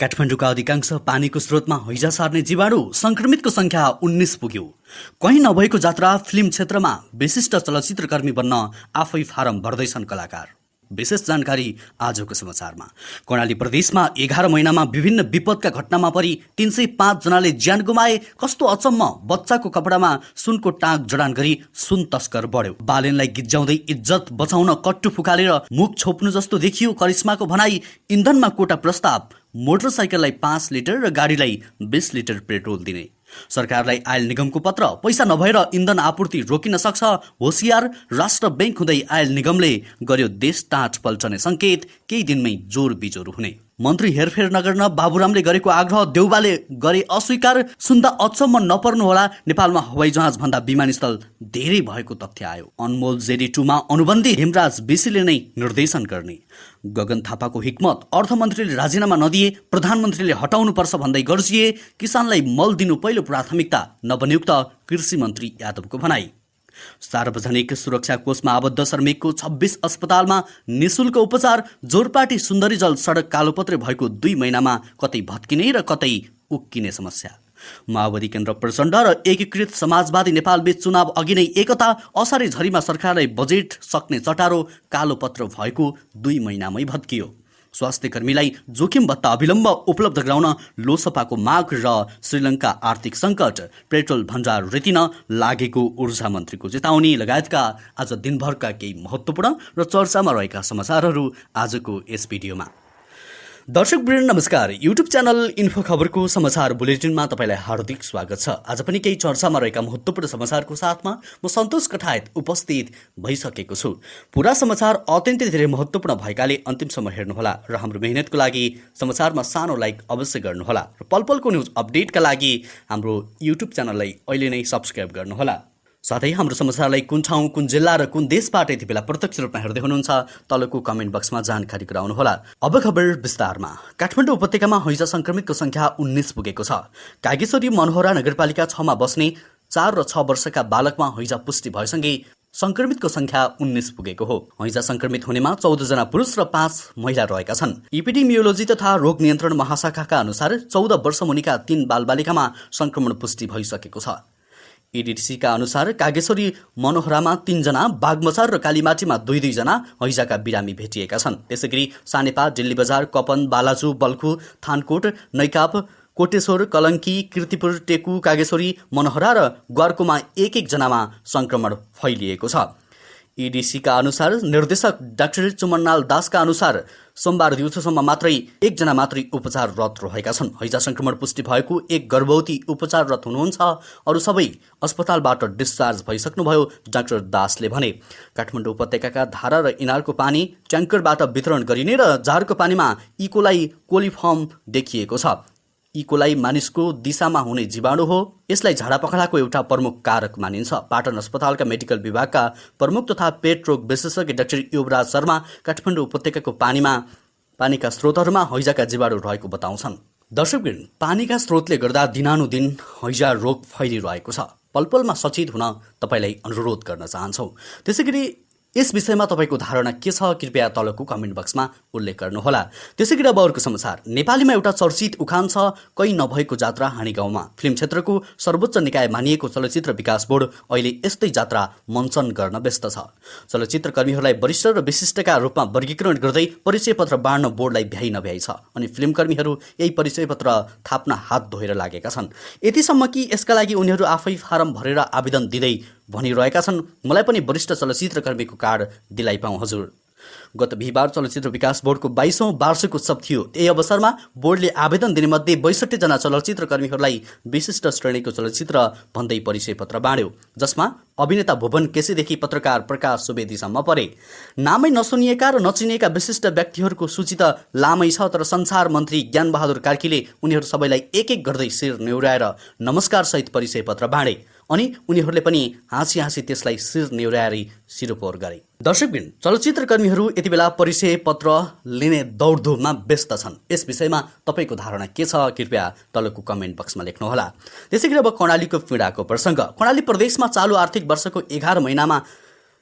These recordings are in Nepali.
काठमाडौँका अधिकांश पानीको स्रोतमा हैजा सार्ने जीवाणु संक्रमितको संख्या 19 पुग्यो। कहीँ नभएको जात्रा फिल्म क्षेत्रमा विशिष्ट चलचित्रकर्मी बन्न आफै फारम भर्दैछन् कलाकार। विशेष जानकारी आजको समाचारमा। कर्णाली प्रदेशमा 11 महिनामा विभिन्न विपदका घटनामा परि 305 जनाले ज्यान गुमाए। कस्तो अचम्म, बच्चाको कपडामा सुनको टाँक जडान गरी सुन तस्कर बढ्यो। बालेनलाई गिज्जाउँदै इज्जत बचाउन कट्टु फुकालेर मुख छोप्नु जस्तो देखियो करिश्माको भनाई। इन्धनमा कोटा प्रस्ताव, मोटरसाइकललाई 5 लिटर र गाडीलाई 20 लिटर पेट्रोल दिने। सरकारलाई आयल निगमको पत्र, पैसा नभएर इन्धन आपूर्ति रोकिन सक्छ होसियार। राष्ट्र बैंक हुँदै आयल निगमले गर्यो देश टाँट पल्टने संकेत, केही दिनमै जोर बिजोर हुने। मन्त्री हेरफेर नगर्न बाबुरामले गरेको आग्रह देउबाले गरे अस्वीकार। सुन्दा अचम्म नपर्नुहोला, नेपालमा हवाईजहाज भन्दा विमानस्थल धेरै भएको तथ्य आयो। अनमोल JD2 मा अनुबन्धी हेमराज विसीले नै निर्देशन गर्ने। गगन थापाको हिक्मत, अर्थमन्त्रीले राजीनामा नदिए प्रधानमन्त्रीले हटाउनुपर्छ भन्दै गर्जिए। किसानलाई मल दिनु पहिलो प्राथमिकता, नवनियुक्त कृषि मन्त्री यादवको भनाई। सार्वजनिक सुरक्षा कोषमा आबद्ध सर्मिकको 26 अस्पतालमा निशुल्क उपचार। जोरपाटी सुन्दरीजल सडक कालोपत्रे भएको 2 महिनामा कतै भत्किने र कतै उक्किने समस्या। माओवादी केन्द्र प्रचण्ड र एकीकृत समाजवादी नेपाल बीच चुनाव अघि नै एकता। असारे झरीमा सरकारलाई बजेट सक्ने चटारो, कालोपत्र भएको 2 महिनामै भत्कियो। स्वास्थ्य कर्मीलाई जोखिम भत्ता अविलम्ब उपलब्ध गराउन लोसपाको माग र श्रीलङ्का आर्थिक सङ्कट। पेट्रोल भण्डार रेतिन लागेको ऊर्जा मन्त्रीको चेतावनी लगायतका आज दिनभरका केही महत्त्वपूर्ण र चर्चामा रहेका समाचारहरू आजको यस भिडियोमा। दर्शकवृन्द नमस्कार। युट्युब च्यानल इन्फो खबरको समाचार बुलेटिनमा तपाईँलाई हार्दिक स्वागत छ। आज पनि केही चर्चामा रहेका महत्त्वपूर्ण समाचारको साथमा म सन्तोष कठायत उपस्थित भइसकेको छु। पुरा समाचार अत्यन्तै धेरै महत्त्वपूर्ण भएकाले अन्तिमसम्म हेर्नुहोला र हाम्रो मेहनतको लागि समाचारमा सानो लाइक अवश्य गर्नुहोला र पलपलको न्युज अपडेटका लागि हाम्रो युट्युब च्यानललाई अहिले नै सब्स्क्राइब गर्नुहोला। साथै हाम्रो समाचारलाई कुन ठाउँ, कुन जिल्ला र कुन देशबाट यति बेला प्रत्यक्ष रूपमा हेर्दै हुनुहुन्छ तलको कमेन्ट बक्समा जानकारी गराउनुहोला। अब खबर विस्तारमा। काठमाडौँ उपत्यकामा हैजा संक्रमितको संख्या 19 पुगेको छ। कागेश्वरी मनोहरा नगरपालिका 6 मा बस्ने 4 र 6 वर्षका बालकमा हैजा पुष्टि भएसँगै संक्रमितको संख्या 19 पुगेको हो। हैजा संक्रमित हुनेमा 14 जना पुरुष र 5 महिला रहेका छन्। इपिडेमियोलोजी तथा रोग नियन्त्रण महाशाखाका अनुसार 14 वर्ष मुनिका 3 बालबालिकामा संक्रमण पुष्टि भइसकेको छ। EDTCका अनुसार कागेश्वरी मनोहरामा 3 जना, बागमचार र कालीमाटीमा 2-2 जना हैजाका बिरामी भेटिएका छन्। त्यसैगरी सानेपा, दिल्ली बजार, कपन, बालाजु, बल्खु, थानकोट, नैकाप, कोटेश्वर, कलङ्की, किर्तिपुर, टेकु, कागेश्वरी, मनोहरा र ग्वारकोमा 1-1 जनामा संक्रमण फैलिएको छ। EDCका अनुसार निर्देशक डाक्टर चुमनलाल दासका अनुसार सोमबार दिउँसोसम्म मात्रै 1 जना मात्रै उपचाररत रहेका छन्। हैजा संक्रमण पुष्टि भएको 1 गर्भवती उपचाररत हुनुहुन्छ। अरू सबै अस्पतालबाट डिस्चार्ज भइसक्नुभयो, डाक्टर दासले भने। काठमाडौँ उपत्यकाका धारा र इनारको पानी ट्याङ्करबाट वितरण गरिने र जारको पानीमा इकोलाई कोलिफर्म देखिएको छ। इकोलाई मानिसको दिशामा हुने जीवाणु हो। यसलाई झाडापखालाको एउटा प्रमुख कारक मानिन्छ। पाटन अस्पतालका मेडिकल विभागका प्रमुख तथा पेट रोग विशेषज्ञ डाक्टर युवराज शर्मा काठमाडौँ उपत्यकाको पानीका स्रोतहरूमा हैजाका जीवाणु रहेको बताउँछन्। दर्शकवृन्द, पानीका स्रोतले गर्दा दिनानुदिन हैजा रोग फैलिरहेको छ। पलपलमा सचेत हुन तपाईँलाई अनुरोध गर्न चाहन्छौँ। त्यसैगरी यस विषयमा तपाईँको धारणा के छ कृपया तलको कमेन्ट बक्समा उल्लेख गर्नुहोला। त्यसैगरी अब अर्को समाचार। नेपालीमा एउटा चर्चित उखान छ, कहीँ नभएको जात्रा हाँडी गाउँमा। फिल्म क्षेत्रको सर्वोच्च निकाय मानिएको चलचित्र विकास बोर्ड अहिले यस्तै जात्रा मञ्चन गर्न व्यस्त छ। चलचित्र कर्मीहरूलाई वरिष्ठ र विशिष्टका रूपमा वर्गीकरण गर्दै परिचय पत्र बाँड्न बोर्डलाई भ्याइ नभ्याइ छ। अनि फिल्मकर्मीहरू यही परिचय पत्र थाप्न हात धोएर लागेका छन्। यतिसम्म कि यसका लागि उनीहरू आफै फारम भरेर आवेदन दिँदै भनिरहेका छन्, मलाई पनि वरिष्ठ चलचित्रकर्मीको कार्ड दिलाइपाउँ हजुर। गत बिहिबार चलचित्र विकास बोर्डको 22औं वार्षिक उत्सव थियो। यही अवसरमा बोर्डले आवेदन दिने मध्ये 62 जना चलचित्रकर्मीहरूलाई विशिष्ट श्रेणीको चलचित्र भन्दै परिचय पत्र बाँड्यो, जसमा अभिनेता भुवन केसीदेखि पत्रकार प्रकाश सुवेदीसम्म परे। नामै नसुनिएका र नचिनिएका विशिष्ट व्यक्तिहरूको सूची त लामै छ, तर संसार मन्त्री ज्ञानबहादुर कार्कीले उनीहरू सबैलाई एक-एक गर्दै शिर नेउराएर नमस्कारसहित परिचय पत्र बाँडे। अनि उनीहरूले पनि हाँसी हाँसी त्यसलाई शिर नेउराएर सिरोपोर गरे। दर्शकवृन्द, चलचित्रकर्मीहरू यति बेला परिचय पत्र लिने दौडधुपमा व्यस्त छन्। यस विषयमा तपाईँको धारणा के छ कृपया तलको कमेन्ट बक्समा लेख्नुहोला। त्यसैगरी अब कर्णालीको पीडाको प्रसङ्ग। कर्णाली प्रदेशमा चालु आर्थिक वर्षको 11 महिनामा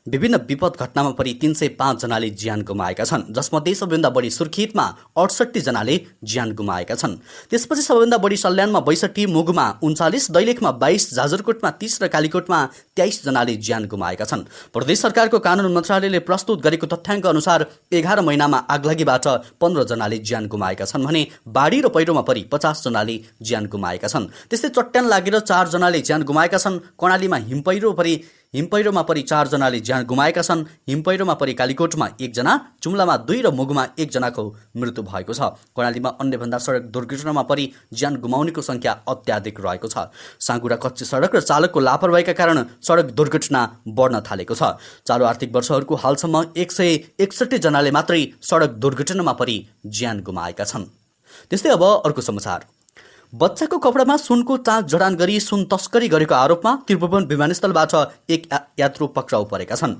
विभिन्न विपद घटनामा परि 305 जनाले ज्यान गुमाएका छन्, जसमध्ये सबैभन्दा बढी सुर्खेतमा 68 जनाले ज्यान गुमाएका छन्। त्यसपछि सबैभन्दा बढी सल्यानमा 62, मुगुमा 39, दैलेखमा 22, जाजरकोटमा 30 र कालीकोटमा 23 जनाले ज्यान गुमाएका छन्। प्रदेश सरकारको कानुन मन्त्रालयले प्रस्तुत गरेको तथ्याङ्क अनुसार 11 महिनामा आगलागीबाट 15 जनाले ज्यान गुमाएका छन् भने बाढी र पहिरोमा परि 50 जनाले ज्यान गुमाएका छन्। त्यस्तै चट्यान लागेर 4 जनाले ज्यान गुमाएका छन्। कर्णालीमा हिमपैह्रोमा परि 4 जनाले ज्यान गुमाएका छन्। हिमपैह्रोमा परि कालीकोटमा 1 जना, जुम्लामा 2 र मुगुमा 1 जनाको मृत्यु भएको छ। कर्णालीमा अन्यभन्दा सडक दुर्घटनामा परि ज्यान गुमाउनेको संख्या अत्याधिक रहेको छ। साँगुरा कच्ची सडक र चालकको लापरवाहीका कारण सडक दुर्घटना बढ्न थालेको छ। चालु आर्थिक वर्षहरूको हालसम्म 161 जनाले मात्रै सडक दुर्घटनामा परि ज्यान गुमाएका छन्। त्यस्तै अब अर्को समाचार। बच्चाको कपडामा सुनको चाँच जडान गरी सुन तस्करी गरेको आरोपमा त्रिभुवन विमानस्थलबाट एक यात्रु पक्राउ परेका छन्।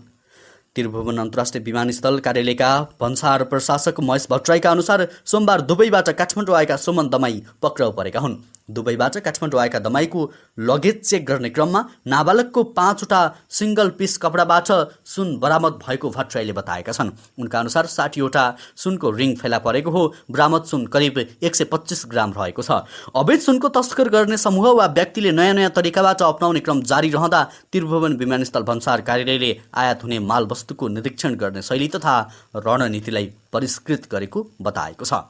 त्रिभुवन अन्तर्राष्ट्रिय विमानस्थल कार्यालयका भन्सार प्रशासक महेश भट्टराईका अनुसार सोमबार दुबईबाट काठमाडौँ आएका सुमन दमाई पक्राउ परेका हुन्। दुबईबाट काठमाडौँ आएका दमाईको लगेज चेक गर्ने क्रममा नाबालकको 5वटा सिंगल पिस कपडाबाट सुन बरामद भएको भट्टराईले बताएका छन्। उनका अनुसार 60वटा सुनको रिङ फेला परेको हो। बरामद सुन करिब 125 ग्राम रहेको छ। अवैध सुनको तस्कर गर्ने समूह वा व्यक्तिले नयाँ नयाँ तरिकाबाट अपनाउने क्रम जारी रहँदा त्रिभुवन विमानस्थल भन्सार कार्यालयले आयात हुने माल वस्तुको निरीक्षण गर्ने शैली तथा रणनीतिलाई परिष्कृत गरेको बताएको छ।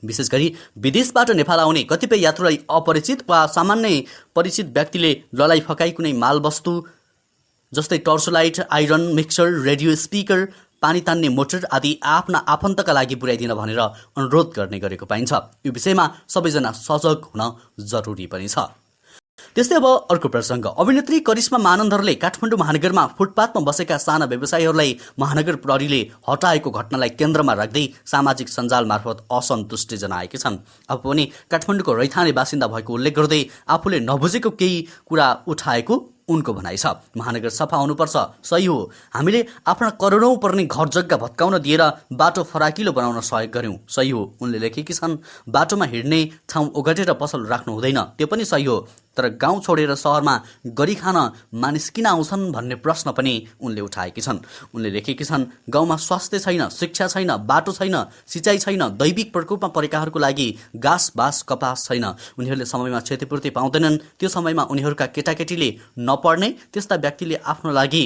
विशेष गरी विदेशबाट नेपाल आउने कतिपय यात्रुलाई अपरिचित वा सामान्य परिचित व्यक्तिले ललाई फकाई कुनै मालवस्तु जस्तै torchlight, iron, mixer, radio speaker, पानी तान्ने मोटर आदि आफ्ना आफन्तका लागि पुर्याइदिन भनेर अनुरोध गर्ने गरेको पाइन्छ। यो विषयमा सबैजना सजग हुन जरुरी पनि छ। त्यस्तै अब अर्को प्रसङ्ग। अभिनेत्री करिश्मा मानन्दरले काठमाडौँ महानगरमा फुटपाथमा बसेका साना व्यवसायीहरूलाई महानगर प्रहरीले हटाएको घटनालाई केन्द्रमा राख्दै सामाजिक सञ्जाल मार्फत असन्तुष्टि जनाएकी छन्। अब पनि काठमाडौँको रैथाने बासिन्दा भएको उल्लेख गर्दै आफूले नबुझेको केही कुरा उठाएको उनको भनाइ छ। महानगर सफा हुनुपर्छ, सही हो। हामीले आफ्ना करोडौँ पर्ने घर जग्गा भत्काउन दिएर बाटो फराकिलो बनाउन सहयोग गर्यौँ, सही हो। उनले लेखेकी छन्, बाटोमा हिँड्ने ठाउँ ओगटेर पसल राख्नु हुँदैन, त्यो पनि सही हो। तर गाउँ छोडेर सहरमा गरी खान मानिस किन आउँछन् भन्ने प्रश्न पनि उनले उठाएकी छन्। उनले लेखेकी छन्, गाउँमा स्वास्थ्य छैन, शिक्षा छैन, बाटो छैन, सिँचाइ छैन, दैविक प्रकोपमा परेकाहरूको लागि घाँस बाँस कपास छैन। उनीहरूले समयमा क्षतिपूर्ति पाउँदैनन्। त्यो समयमा उनीहरूका केटाकेटीले नपढ्ने त्यस्ता व्यक्तिले आफ्नो लागि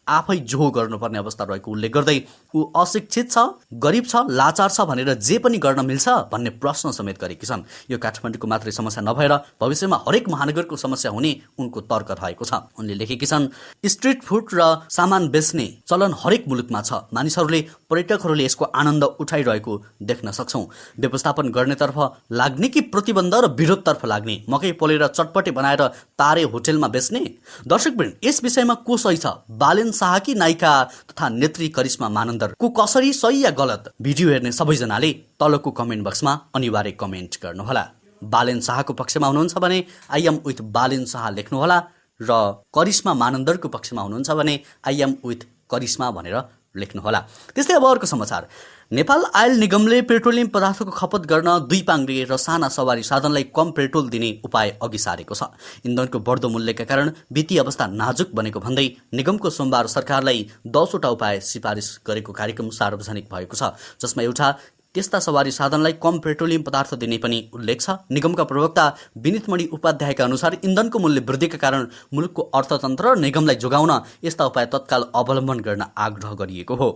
आफै जोहो गर्नुपर्ने अवस्था रहेको उल्लेख गर्दै ऊ अशिक्षित छ, गरिब छ, लाचार छ भनेर जे पनि गर्न मिल्छ भन्ने प्रश्न समेत गरेकी छन्। यो काठमाडौँको मात्रै समस्या नभएर भविष्यमा हरेक महानगरको समस्या हुने उनको तर्क रहेको छ। उनले लेखेकी छन्, स्ट्रिट फुड र सामान बेच्ने चलन हरेक मुलुकमा छ। मानिसहरूले, पर्यटकहरूले यसको आनन्द उठाइरहेको देख्न सक्छौँ। व्यवस्थापन गर्नेतर्फ लाग्ने कि प्रतिबन्ध र विरोधतर्फ लाग्ने? मकै पोलेर चटपटे बनाएर तारे होटेलमा बेच्ने? दर्शकवृन्द, यस विषयमा को सही छ? बालेन शाह कि नायिका तथा नेत्री करिश्मा मानन्दर को कसरी सही या गलत? भिडियो हेर्ने सबैजनाले तलको कमेन्ट बक्समा अनिवार्य कमेन्ट गर्नुहोला। बालेन शाहको पक्षमा हुनुहुन्छ भने I am with Balen Shah लेख्नुहोला र करिश्मा मानन्दरको पक्षमा हुनुहुन्छ भने आई एम विथ करिश्मा भनेर लेख्नुहोला। त्यस्तै अब अर्को समाचार। नेपाल आयल निगमले पेट्रोलियम पदार्थको खपत गर्न 2 पाङ्ग्रे र साना सवारी साधनलाई कम पेट्रोल दिने उपाय अघि सारेको छ। इन्धनको बढ्दो मूल्यका कारण वित्तीय अवस्था नाजुक बनेको भन्दै निगमको सोमबार सरकारलाई 10वटा उपाय सिफारिस गरेको कार्यक्रम सार्वजनिक भएको छ, जसमा एउटा त्यस्ता सवारी साधनलाई कम पेट्रोलियम पदार्थ दिने पनि उल्लेख छ। निगमका प्रवक्ता विनितमणि उपाध्यायका अनुसार इन्धनको मूल्य वृद्धिका कारण मुलुकको अर्थतन्त्र र निगमलाई जोगाउन यस्ता उपाय तत्काल अवलम्बन गर्न आग्रह गरिएको हो।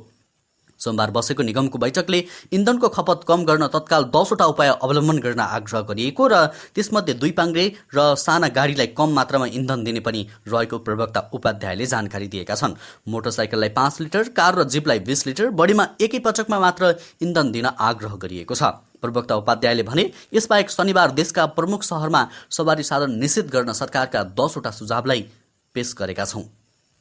सोमबार बसेको निगमको बैठकले इन्धनको खपत कम गर्न तत्काल 10वटा उपाय अवलम्बन गर्न आग्रह गरिएको र त्यसमध्ये 2 पाङ्ग्रे र साना गाडीलाई कम मात्रामा इन्धन दिने पनि रहेको प्रवक्ता उपाध्यायले जानकारी दिएका छन्। मोटरसाइकललाई 5 लिटर, कार र जिपलाई 20 लिटर, बढीमा एकै पटकमा मात्र इन्धन दिन आग्रह गरिएको छ। प्रवक्ता उपाध्यायले भने, यसबाहेक शनिबार देशका प्रमुख शहरमा सवारी साधन निषेध गर्न सरकारका 10वटा सुझावलाई पेश गरेका छौँ।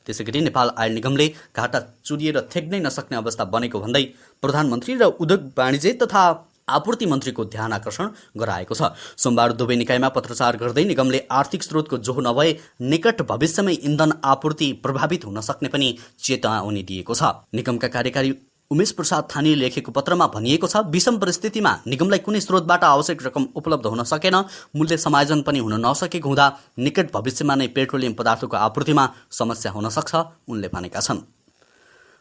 त्यसैगरी नेपाल आयल निगमले घाटा चुरिएर थेक्नै नसक्ने अवस्था बनेको भन्दै प्रधानमन्त्री र उद्योग वाणिज्य तथा आपूर्ति मन्त्रीको ध्यान आकर्षण गराएको छ। सोमबार दुवै निकायमा पत्रचार गर्दै निगमले आर्थिक स्रोतको जोहो नभए निकट भविष्यमै इन्धन आपूर्ति प्रभावित हुन सक्ने पनि चेतावनी दिएको छ। निगमका कार्यकारी उमेश प्रसाद थानीले लेखेको पत्रमा भनिएको छ, विषम परिस्थितिमा निगमलाई कुनै स्रोतबाट आवश्यक रकम उपलब्ध हुन सकेन, मूल्य समायोजन पनि हुन नसकेको हुँदा निकट भविष्यमा नै पेट्रोलियम पदार्थको आपूर्तिमा समस्या हुन सक्छ, उनले भनेका छन्।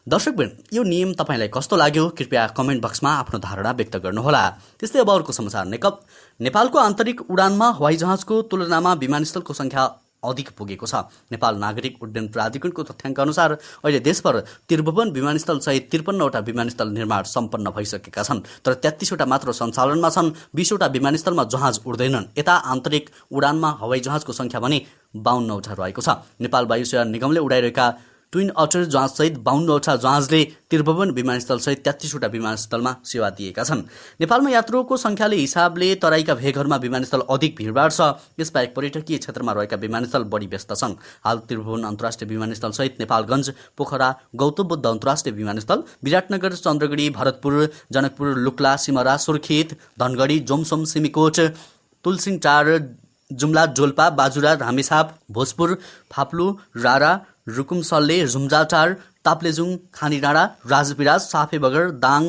दर्शकवृन्द, यो नियम तपाईँलाई कस्तो लाग्यो कृपया कमेन्ट बक्समा आफ्नो धारणा व्यक्त गर्नुहोला। त्यस्तै अब अर्को समाचार। नेपालको आन्तरिक उडानमा हवाईजहाजको तुलनामा विमानस्थलको संख्या अधिक पुगेको छ। नेपाल नागरिक उड्डयन प्राधिकरणको तथ्याङ्क अनुसार अहिले देशभर 53 विमानस्थल सहित 53वटा विमानस्थल निर्माण सम्पन्न भइसकेका छन्, तर 33वटा मात्र सञ्चालनमा छन्। 20वटा विमानस्थलमा जहाज उड्दैनन्। यता आन्तरिक उडानमा हवाईजहाजको संख्या भने 52वटा रहेको छ। नेपाल वायुसेवा निगमले उडाइरहेका ट्विन अटर जहाजसहित 52वटा जहाजले 53 विमानस्थलसहित 33वटा विमानस्थलमा सेवा दिएका छन्। नेपालमा यात्रुको संख्याले हिसाबले तराईका भेगहरूमा विमानस्थल अधिक भिडभाड छ। यसबाहेक पर्यटकीय क्षेत्रमा रहेका विमानस्थल बढी व्यस्त छन्। हाल त्रिभुवन अन्तर्राष्ट्रिय विमानस्थलसहित नेपालगञ्ज, पोखरा, गौतम बुद्ध अन्तर्राष्ट्रिय विमानस्थल, विराटनगर, चन्द्रगढी, भरतपुर, जनकपुर, लुक्ला, सिमरा, सुर्खेत, धनगढी, जोमसोम, सिमीकोट, तुलसिङटार, जुम्ला, डोल्पा, बाजुरा, रामेछाप, भोजपुर, फाप्लु, रारा, रुकुमसल्ले, झुम्जाटार, ताप्लेजुङ, खानीडाँडा, राजपिराज, साफेबगर, दाङ,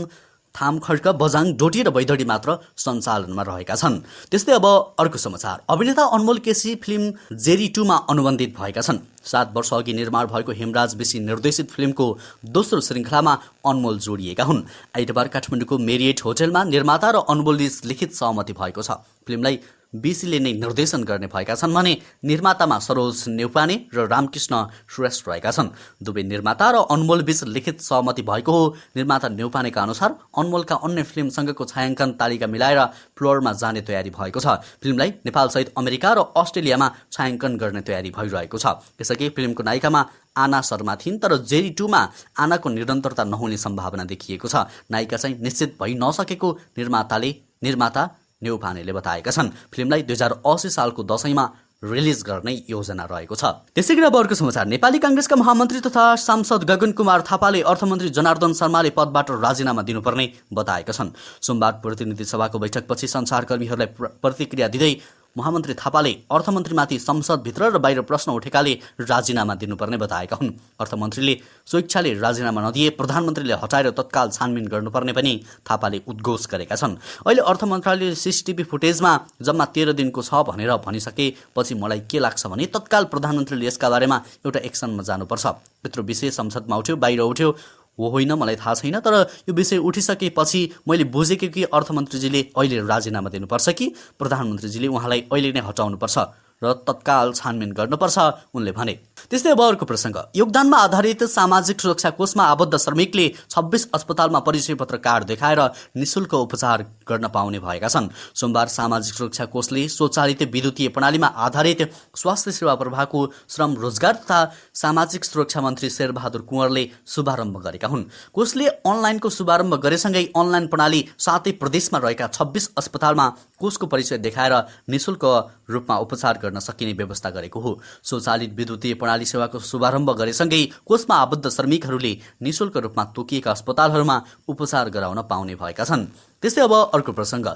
थामखड्क, बझाङ, डोटी र बैदडी मात्र सञ्चालनमा रहेका छन्। त्यस्तै अब अर्को समाचार। अभिनेता अनमोल केसी फिल्म जेरी 2 मा अनुबन्धित भएका छन्। 7 वर्ष अघि निर्माण भएको हेमराज बेसी निर्देशित फिल्मको दोस्रो श्रृङ्खलामा अनमोल जोडिएका हुन्। आइतबार काठमाडौँको मेरिएट होटलमा निर्माता र अनमोलबीच लिखित सहमति भएको छ। फिल्मलाई बीसीले नै निर्देशन गर्ने भएका छन् भने निर्मातामा सरोज नेउपाने र रामकृष्ण श्रेष्ठ रहेका छन्। दुवै निर्माता र अनमोलबीच लिखित सहमति भएको हो। निर्माता नेउपानेका अनुसार अनमोलका अन्य फिल्मसँगको छायाङ्कन तालिका मिलाएर फ्लोरमा जाने तयारी भएको छ। फिल्मलाई नेपालसहित अमेरिका र अस्ट्रेलियामा छायाङ्कन गर्ने तयारी भइरहेको छ। त्यसअघि फिल्मको नायिकामा आना शर्मा थिइन्, तर जेरी 2 मा आनाको निरन्तरता नहुने सम्भावना देखिएको छ। नायिका चाहिँ निश्चित भइ नसकेको निर्माता नेउपानेले बताएका छन्। फिल्मलाई 2080 सालको दशैंमा रिलिज गर्ने योजना रहेको छ। त्यसैगरी अब अर्को समाचार। नेपाली कांग्रेसका महामन्त्री तथा सांसद गगन कुमार थापाले अर्थमन्त्री जनार्दन शर्माले पदबाट राजीनामा दिनुपर्ने बताएका छन्। सोमबार प्रतिनिधि सभाको बैठकपछि सञ्चारकर्मीहरूलाई प्रतिक्रिया दिँदै महामन्त्री थापाले अर्थमन्त्रीमाथि संसदभित्र र बाहिर प्रश्न उठेकाले राजीनामा दिनुपर्ने बताएका हुन्। अर्थमन्त्रीले स्वेच्छाले राजीनामा नदिए प्रधानमन्त्रीले हटाएर तत्काल छानबिन गर्नुपर्ने पनि थापाले उद्घोष गरेका छन्। अहिले अर्थ मन्त्रालयले सीसीटीभी फुटेजमा जम्मा 13 दिनको छ भनेर भनिसकेपछि मलाई के लाग्छ भने तत्काल प्रधानमन्त्रीले यसका बारेमा एउटा एक्सनमा जानुपर्छ। यत्रो विषय संसदमा उठ्यो, बाहिर उठ्यो, हो होइन मलाई थाहा छैन, तर यो विषय उठिसकेपछि मैले बुझेको कि अर्थमन्त्रीजीले अहिले राजीनामा दिनुपर्छ कि प्रधानमन्त्रीजीले उहाँलाई अहिले नै हटाउनुपर्छ र तत्काल छानबिन गर्नुपर्छ, उनले भने। त्यस्तै अब अर्को प्रसङ्ग। योगदानमा आधारित सामाजिक सुरक्षा कोषमा आबद्ध श्रमिकले 26 अस्पतालमा परिचय पत्र कार्ड देखाएर निशुल्क उपचार गर्न पाउने भएका छन्। सोमबार सामाजिक सुरक्षा कोषले स्वचालित विद्युतीय प्रणालीमा आधारित स्वास्थ्य सेवा प्रभागको श्रम रोजगार तथा सामाजिक सुरक्षा मन्त्री शेरबहादुर कुँवरले शुभारम्भ गरेका हुन्। कोषले अनलाइनको शुभारम्भ गरेसँगै अनलाइन प्रणाली 7 प्रदेशमा रहेका 26 अस्पतालमा कोषको परिचय देखाएर निशुल्क रूपमा उपचार गर्न सकिने व्यवस्था गरेको हो। स्वचालित विद्युतीय प्रणाली सेवाको शुभारम्भ गरेसँगै कोषमा आबद्ध श्रमिकहरूले निशुल्क रूपमा तोकिएका अस्पतालहरूमा उपचार गराउन पाउने भएका छन्। त्यस्तै अब अर्को प्रसङ्ग।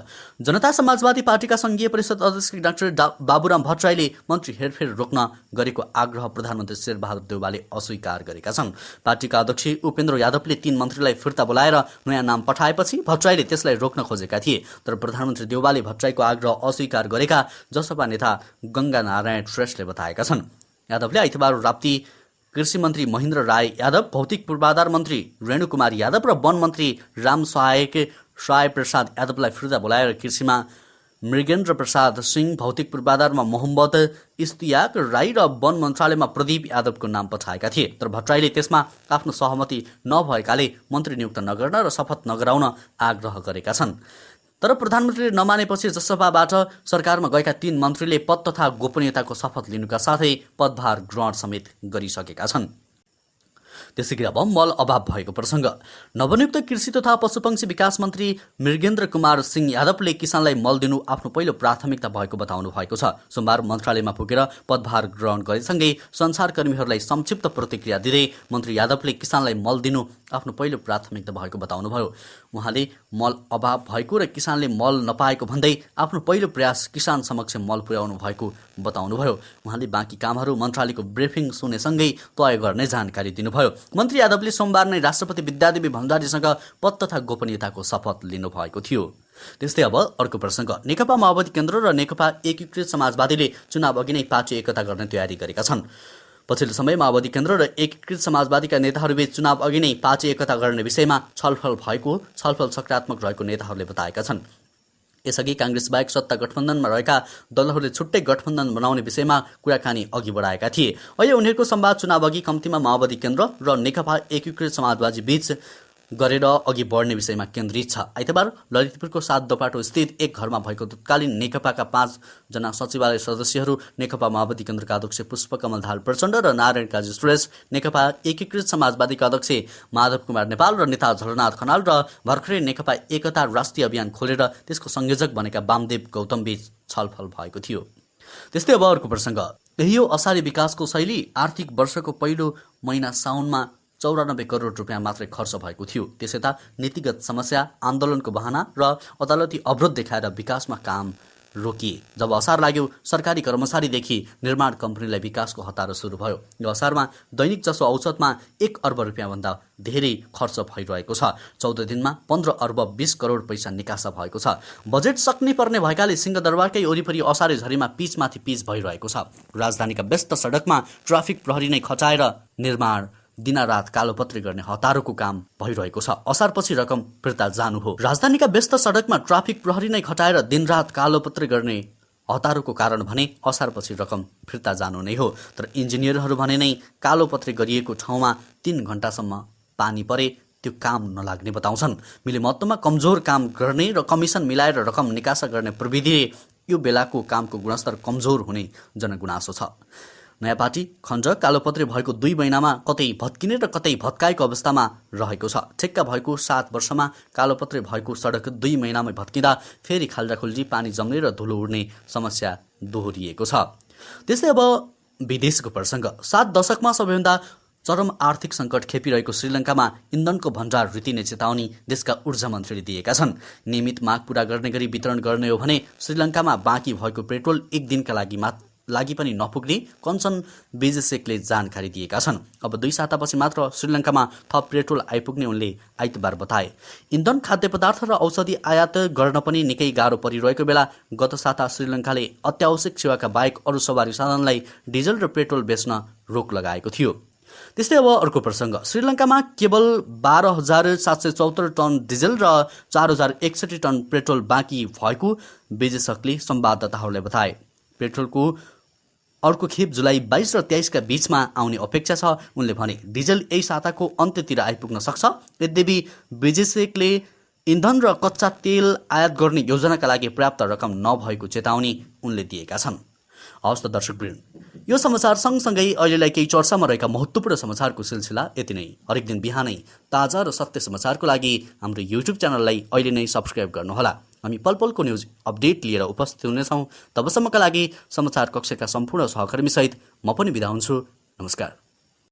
जनता समाजवादी पार्टीका संघीय परिषद अध्यक्ष डाक्टर बाबुराम भट्टराईले मन्त्री हेरफेर रोक्न गरेको आग्रह प्रधानमन्त्री शेरबहादुर देउवाले अस्वीकार गरेका छन्। पार्टीका अध्यक्ष उपेन्द्र यादवले 3 मन्त्रीलाई फिर्ता बोलाएर नयाँ नाम पठाएपछि भट्टराईले त्यसलाई रोक्न खोजेका थिए, तर प्रधानमन्त्री देउवाले भट्टराईको आग्रह अस्वीकार गरेका जसपा नेता गंगा नारायण श्रेष्ठले बताएका छन्। यादवले आइतबार राप्ती कृषि मन्त्री महेन्द्र राय यादव, भौतिक पूर्वाधार मन्त्री रेणुकुमार यादव र वन मन्त्री राम सहाय प्रसाद यादवलाई फिर्ता बोलाएर कृषिमा मृगेन्द्र प्रसाद सिंह, भौतिक पूर्वाधारमा मोहम्मद इस्तियाक राई र वन मन्त्रालयमा प्रदीप यादवको नाम पठाएका थिए, तर भट्टराईले त्यसमा आफ्नो सहमति नभएकाले मन्त्री नियुक्त नगर्न र शपथ नगराउन आग्रह गरेका छन्। तर प्रधानमन्त्रीले नमानेपछि जसपाबाट सरकारमा गएका 3 मन्त्रीले पद तथा गोपनीयताको शपथ लिनुका साथै पदभार ग्रहण समेत गरिसकेका छन्। त्यसैगरी अब मल अभाव भएको प्रसङ्ग। नवनियुक्त कृषि तथा पशुपक्षी विकास मन्त्री मृगेन्द्र कुमार सिंह यादवले किसानलाई मल दिनु आफ्नो पहिलो प्राथमिकता भएको बताउनु भएको छ। सोमबार मन्त्रालयमा पुगेर पदभार ग्रहण गरेसँगै सञ्चारकर्मीहरूलाई संक्षिप्त प्रतिक्रिया दिँदै मन्त्री यादवले किसानलाई मल दिनु आफ्नो पहिलो प्राथमिकता भएको बताउनुभयो। उहाँले मल अभाव भएको र किसानले मल नपाएको भन्दै आफ्नो पहिलो प्रयास किसान समक्ष मल पुर्याउनु भएको बताउनुभयो। उहाँले बाँकी कामहरू मन्त्रालयको ब्रिफिङ सुनेसँगै तय गर्ने जानकारी दिनुभयो। मन्त्री यादवले सोमबार नै राष्ट्रपति विद्यादेवी भण्डारीसँग पद तथा गोपनीयताको शपथ लिनुभएको थियो। त्यस्तै अब अर्को प्रसङ्ग। नेकपा माओवादी केन्द्र र नेकपा एकीकृत समाजवादीले चुनाव अघि नै पार्टी एकता गर्ने तयारी गरेका छन्। पछिल्लो समय माओवादी केन्द्र र एकीकृत समाजवादीका नेताहरूबीच चुनाव अघि नै पार्टी एकता गर्ने विषयमा छलफल भएको, छलफल सकारात्मक रहेको नेताहरूले बताएका छन्। यसअघि कांग्रेस बाहेक सत्ता गठबन्धनमा रहेका दलहरूले छुट्टै गठबन्धन बनाउने विषयमा कुराकानी अघि बढाएका थिए। अहिले उनीहरूको संवाद चुनाव अघि कम्तीमा माओवादी केन्द्र र नेकपा एकीकृत समाजवादी बीच गरेर अघि बढ्ने विषयमा केन्द्रित छ। आइतबार ललितपुरको 7 दोपाटो स्थित एक घरमा भएको तत्कालीन नेकपाका 5 जना सचिवालय सदस्यहरू, नेकपा माओवादी केन्द्रका अध्यक्ष पुष्पकमल दाहाल प्रचण्ड र नारायण काजी सुरेश, नेकपा एकीकृत समाजवादीका अध्यक्ष माधव कुमार नेपाल र नेता झलनाथ खनाल र भर्खरै नेकपा एकता राष्ट्रिय अभियान खोलेर त्यसको संयोजक बनेका वामदेव गौतम बीच छलफल भएको थियो। त्यस्तै अब अर्को प्रसङ्ग। यही हो असारे विकासको शैली। आर्थिक वर्षको पहिलो महिना साउनमा 94 करोड रुपियाँ मात्रै खर्च भएको थियो। त्यसयता नीतिगत समस्या, आन्दोलनको बहाना र अदालती अवरोध देखाएर विकासमा काम रोकिए। जब असार लाग्यो, सरकारी कर्मचारीदेखि निर्माण कम्पनीलाई विकासको हतारो सुरु भयो। यो असारमा दैनिक जसो औसतमा 1 अर्ब रुपियाँभन्दा धेरै खर्च भइरहेको छ। 14 दिनमा 15 अर्ब 20 करोड पैसा निकासा भएको छ। बजेट सक्ने पर्ने भएकाले सिंहदरबारकै वरिपरि असारे झरीमा पिचमाथि पिच भइरहेको छ। राजधानीका व्यस्त सडकमा ट्राफिक प्रहरी नै खटाएर निर्माण दिनारात कालोपत्री गर्ने हतारोको काम भइरहेको छ। असारपछि रकम फिर्ता जानु हो। राजधानीका व्यस्त सडकमा ट्राफिक प्रहरी नै खटाएर दिनरात कालोपत्री गर्ने हतारोको कारण भने असारपछि रकम फिर्ता जानु नै हो। तर इन्जिनियरहरू भने नै कालोपत्री गरिएको ठाउँमा 3 घण्टासम्म पानी परे त्यो काम नलाग्ने बताउँछन्। मिलेमत्तोमा कमजोर काम गर्ने र कमिसन मिलाएर रकम निकासा गर्ने प्रविधिले यो बेलाको कामको गुणस्तर कमजोर हुने जनगुनासो छ। नयाँ पार्टी खण्ड कालोपत्री भएको 2 महिनामा कतै भत्किने र कतै भत्काएको अवस्थामा रहेको छ। ठेक्का भएको 7 वर्षमा कालोपत्री भएको सडक 2 महिनामै भत्किँदा फेरि खाल्डाखुल्डी पानी जम्ने र धुलो उड्ने समस्या दोहोरिएको छ। त्यस्तै अब विदेशको प्रसङ्ग। 7 दशकमा सबैभन्दा चरम आर्थिक सङ्कट खेपिरहेको श्रीलङ्कामा इन्धनको भण्डार रितिने चेतावनी देशका ऊर्जा मन्त्रीले दिएका छन्। नियमित माग पूरा गर्ने गरी वितरण गर्ने हो भने श्रीलङ्कामा बाँकी भएको पेट्रोल 1 दिनका लागि पनि नपुग्ने कञ्चन बेजेसेकले जानकारी दिएका छन्। अब 2 सातापछि मात्र श्रीलङ्कामा थप पेट्रोल आइपुग्ने उनले आइतबार बताए। इन्धन, खाद्य पदार्थ र औषधि आयात गर्न पनि निकै गाह्रो परिरहेको बेला गत साता श्रीलङ्काले अत्यावश्यक सेवाका बाहेक अरू सवारी साधनलाई डिजल र पेट्रोल बेच्न रोक लगाएको थियो। त्यस्तै अब अर्को प्रसङ्ग। श्रीलङ्कामा केवल 12,774 टन डिजल र 4,061 टन पेट्रोल बाँकी भएको बेजेसकले संवाददाताहरूलाई बताए। पेट्रोलको अर्को खेप जुलाई 22 र 23 का बीचमा आउने अपेक्षा छ। उनले भने डिजल यही साताको अन्त्यतिर आइपुग्न सक्छ। यद्यपि बेजेसेकले इन्धन र कच्चा तेल आयात गर्ने योजनाका लागि पर्याप्त रकम नभएको चेतावनी उनले दिएका छन्। हवस् त दर्शकवृन्द, यो समाचार सँगसँगै अहिलेलाई केही चर्चामा रहेका महत्त्वपूर्ण समाचारको सिलसिला यति नै। हरेक दिन बिहानै ताजा र सत्य समाचारको लागि हाम्रो युट्युब च्यानललाई अहिले नै सब्स्क्राइब गर्नुहोला। हामी पलपलको न्युज अपडेट लिएर उपस्थित हुनेछौँ। तबसम्मका लागि समाचार कक्षका सम्पूर्ण सहकर्मीसहित म पनि बिदा हुन्छु। नमस्कार।